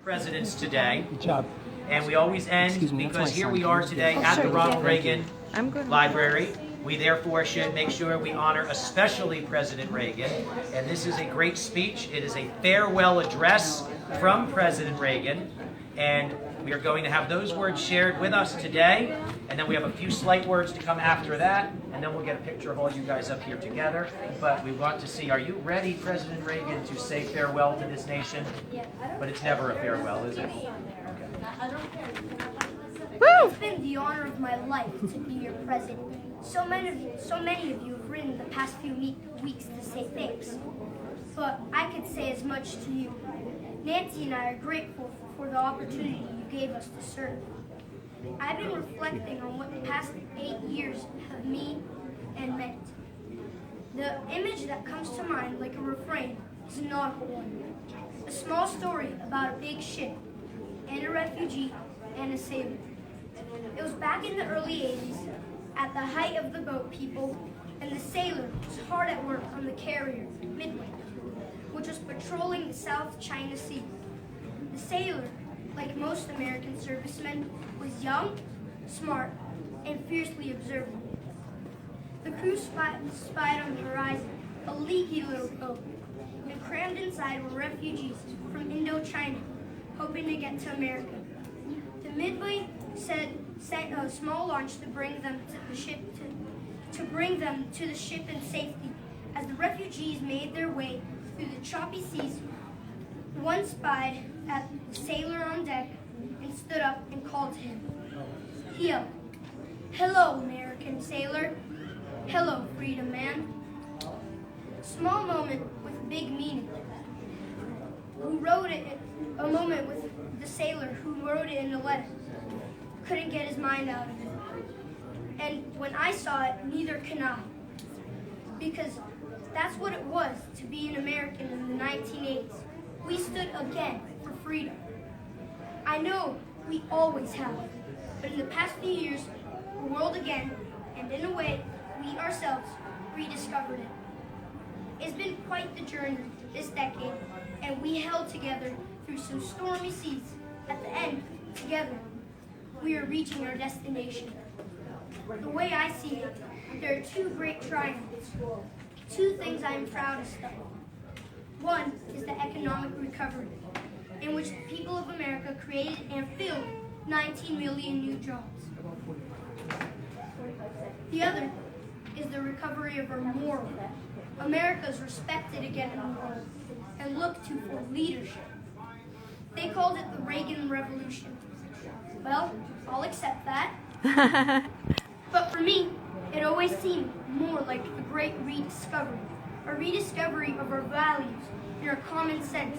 presidents today. Good job. And we always end because here we are today at the Ronald Reagan Library. We therefore should make sure we honor especially President Reagan. And this is a great speech. It is a farewell address from President Reagan. And we are going to have those words shared with us today. And then we have a few slight words to come after that. And then we'll get a picture of all you guys up here together. But we want to see, are you ready, President Reagan, to say farewell to this nation? But it's never a farewell, is it? It's been the honor of my life to be your president. So many of you have written the past few weeks to say thanks. But I could say as much to you. Nancy and I are grateful for the opportunity you gave us to serve. I've been reflecting on what the past 8 years have meant and meant. The image that comes to mind like a refrain is a nautical one. A small story about a big ship and a refugee and a sailor. It was back in the early 80s, at the height of the boat people, and the sailor was hard at work on the carrier, Midway, which was patrolling the South China Sea. The sailor, like most American servicemen, was young, smart, and fiercely observant. The crew spied on the horizon a leaky little boat, and crammed inside were refugees from Indochina, hoping to get to America. The Midway sent a small launch to bring them to the ship in safety. As the refugees made their way through the choppy seas, one spied at the sailor on deck and stood up and called to him. He yelled, "Hello, American sailor. Hello, freedom man." Small moment with big meaning. A moment with the sailor who wrote it in the letter. Couldn't get his mind out of it. And when I saw it, neither can I. Because that's what it was to be an American in the 1980s. We stood again for freedom. I know we always have, but in the past few years, the world again, and in a way, we ourselves rediscovered it. It's been quite the journey this decade, and we held together through some stormy seas. At the end, together, we are reaching our destination. The way I see it, there are two great triumphs, two things I am proudest of. One is the economic recovery, in which the people of America created and filled 19 million new jobs. The other is the recovery of our moral. America is respected again in the world and looked to for leadership. They called it the Reagan Revolution. Well, I'll accept that. But for me, it always seemed more like the great rediscovery, a rediscovery of our values and our common sense.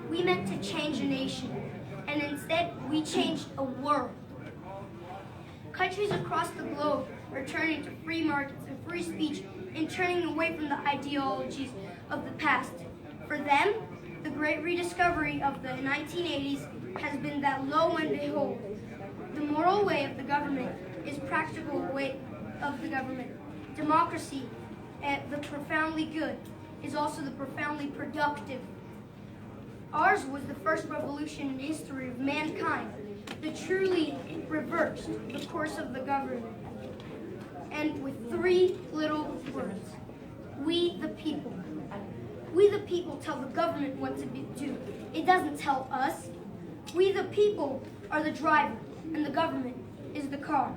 We meant to change a nation, and instead we changed a world. Countries across the globe are turning to free markets and free speech and turning away from the ideologies of the past. For them, the great rediscovery of the 1980s has been that lo and behold, the moral way of the government is practical way of the government. Democracy, the profoundly good, is also the profoundly productive. Ours was the first revolution in history of mankind that truly reversed the course of the government. And with three little words, we the people. We the people tell the government what to do. It doesn't tell us. We the people are the driver, and the government is the car.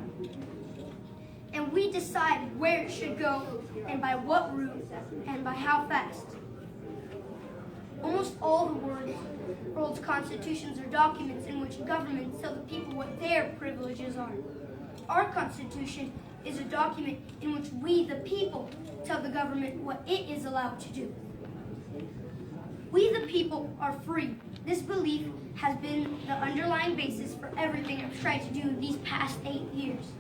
And we decide where it should go, and by what route, and by how fast. Almost all the world's constitutions are documents in which governments tell the people what their privileges are. Our Constitution is a document in which we, the people, tell the government what it is allowed to do. We, the people, are free. This belief has been the underlying basis for everything I've tried to do these past 8 years.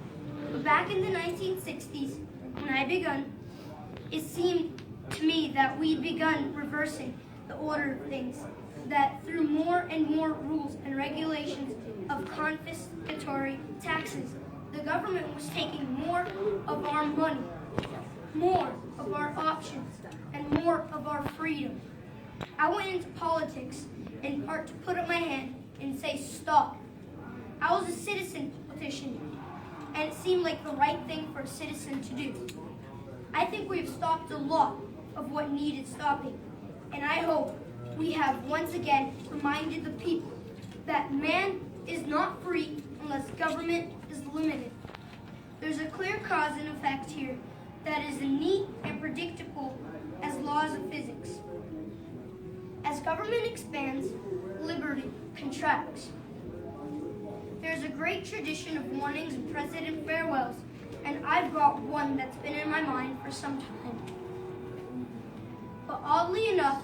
But back in the 1960s, when I begun, it seemed to me that we'd begun reversing the order of things, that through more and more rules and regulations of confiscatory taxes, the government was taking more of our money, more of our options, and more of our freedom. I went into politics in part to put up my hand and say stop. I was a citizen petitioner, and it seemed like the right thing for a citizen to do. I think we've stopped a lot of what needed stopping, and I hope we have once again reminded the people that man is not free unless government is limited. There's a clear cause and effect here that is as neat and predictable as laws of physics. As government expands, liberty contracts. There's a great tradition of warnings and president farewells, and I've got one that's been in my mind for some time. But oddly enough,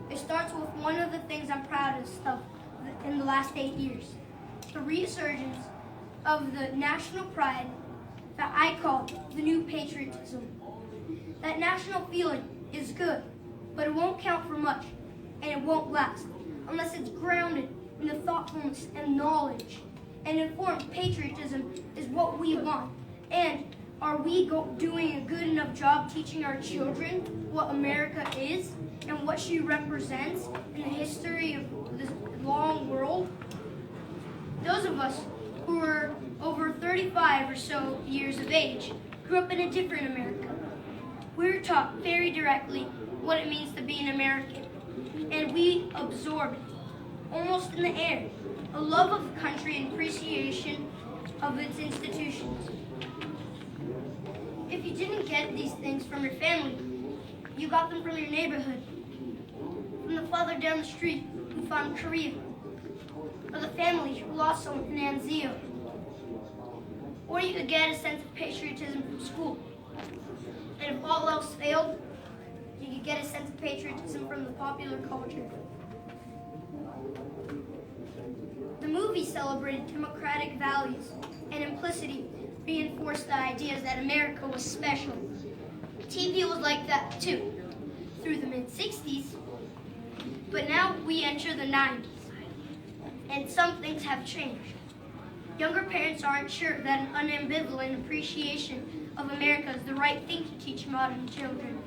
it starts with one of the things I'm proudest of in the last 8 years. The resurgence of the national pride that I call the new patriotism. That national feeling is good, but it won't count for much, and it won't last unless it's grounded in the thoughtfulness and knowledge. And informed patriotism is what we want. And are we doing a good enough job teaching our children what America is and what she represents in the history of this long world? Those of us who are over 35 or so years of age grew up in a different America. We were taught very directly what it means to be an American, and we absorb it, almost in the air, a love of the country and appreciation of its institutions. If you didn't get these things from your family, you got them from your neighborhood, from the father down the street who found Korea, or the family who lost someone in Anzio. Or you could get a sense of patriotism from school. And if all else failed, you could get a sense of patriotism from the popular culture. The movie celebrated democratic values, and implicitly reinforced the ideas that America was special. TV was like that too, through the mid-60s. But now we enter the 90s, and some things have changed. Younger parents aren't sure that an unambivalent appreciation of America is the right thing to teach modern children.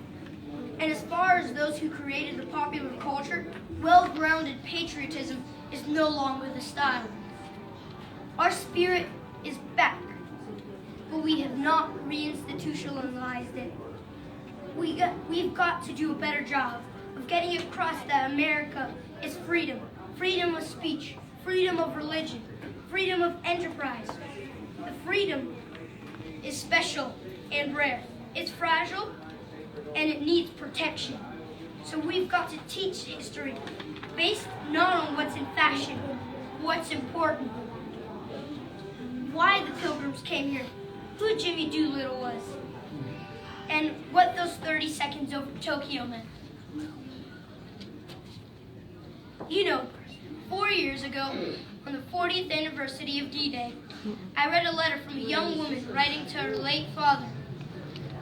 And as far as those who created the popular culture, well-grounded patriotism is no longer the style. Our spirit is back, but we have not reinstitutionalized it. We've got to do a better job of getting across that America is freedom, freedom of speech, freedom of religion, freedom of enterprise. The freedom is special and rare. It's fragile and it needs protection. So we've got to teach history based not on what's in fashion, what's important. Why the Pilgrims came here, who Jimmy Doolittle was, and what those 30 seconds over Tokyo meant. You know, 4 years ago, on the 40th anniversary of D-Day, I read a letter from a young woman writing to her late father,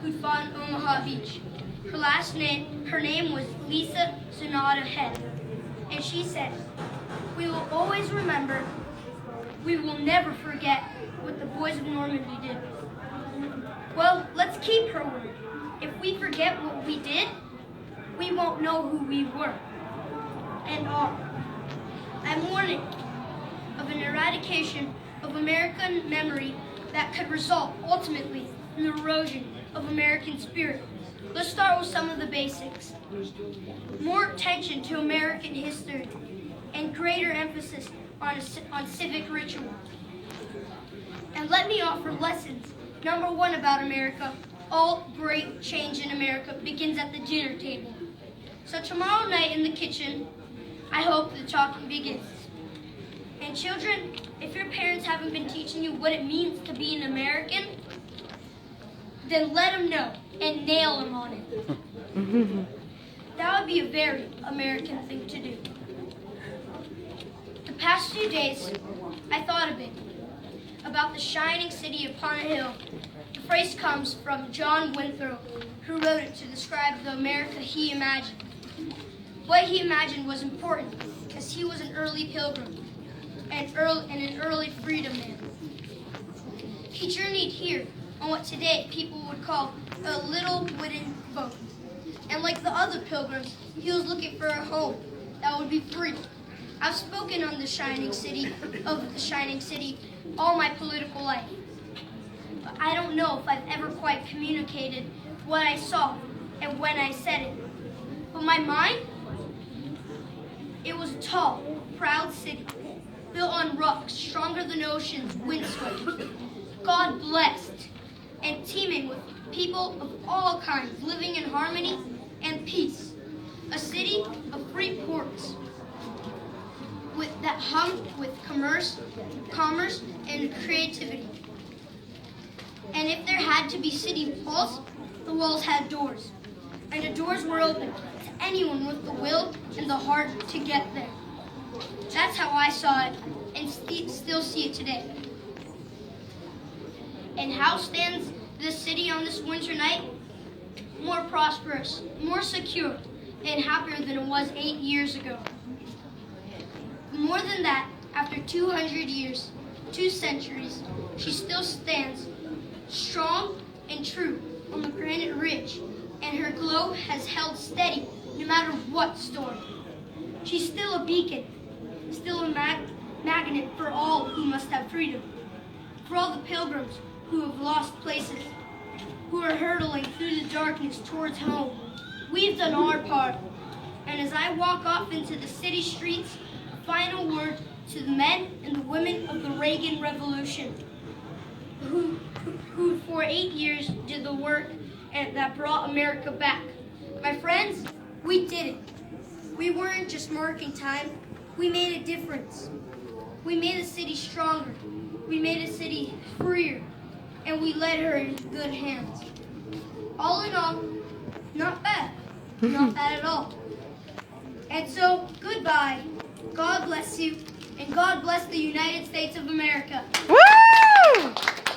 who'd fought in Omaha Beach. Her name was Lisa Sonata Head, and she said, "We will always remember, we will never forget what the boys of Normandy did." Well, let's keep her word. If we forget what we did, we won't know who we were and are. I'm warning of an eradication of American memory that could result ultimately in the erosion of American spirit. Let's start with some of the basics. More attention to American history and greater emphasis on civic ritual. And let me offer lessons. Number one about America, all great change in America begins at the dinner table. So tomorrow night in the kitchen, I hope the talking begins. And children, if your parents haven't been teaching you what it means to be an American, then let them know and nail them on it. That would be a very American thing to do. The past few days, I thought a bit about the shining city upon a hill. The phrase comes from John Winthrop, who wrote it to describe the America he imagined. What he imagined was important because he was an early pilgrim and an early freedom man. He journeyed here on what today people would call a little wooden boat. And like the other pilgrims, he was looking for a home that would be free, I've spoken on the shining city all my political life. But I don't know if I've ever quite communicated what I saw and when I said it. But my mind, it was a tall, proud city, built on rocks, stronger than ocean's windswept, God blessed, and teeming with people of all kinds, living in harmony and peace. A city of free ports that hummed with commerce and creativity. And if there had to be city walls, the walls had doors. And the doors were open to anyone with the will and the heart to get there. That's how I saw it and still see it today. And how stands this city on this winter night? More prosperous, more secure, and happier than it was 8 years ago. More than that, after 200 years, 2 centuries, she still stands strong and true on the granite ridge, and her glow has held steady no matter what storm. She's still a beacon, still a magnet for all who must have freedom, for all the pilgrims who have lost places, who are hurtling through the darkness towards home. We've done our part, and as I walk off into the city streets, a final word to the men and the women of the Reagan Revolution, who for 8 years did the work that brought America back. My friends, we did it. We weren't just marking time, we made a difference. We made a city stronger, we made a city freer, and we led her in good hands. All in all, not bad. Not bad at all. And so, goodbye. God bless you, and God bless the United States of America.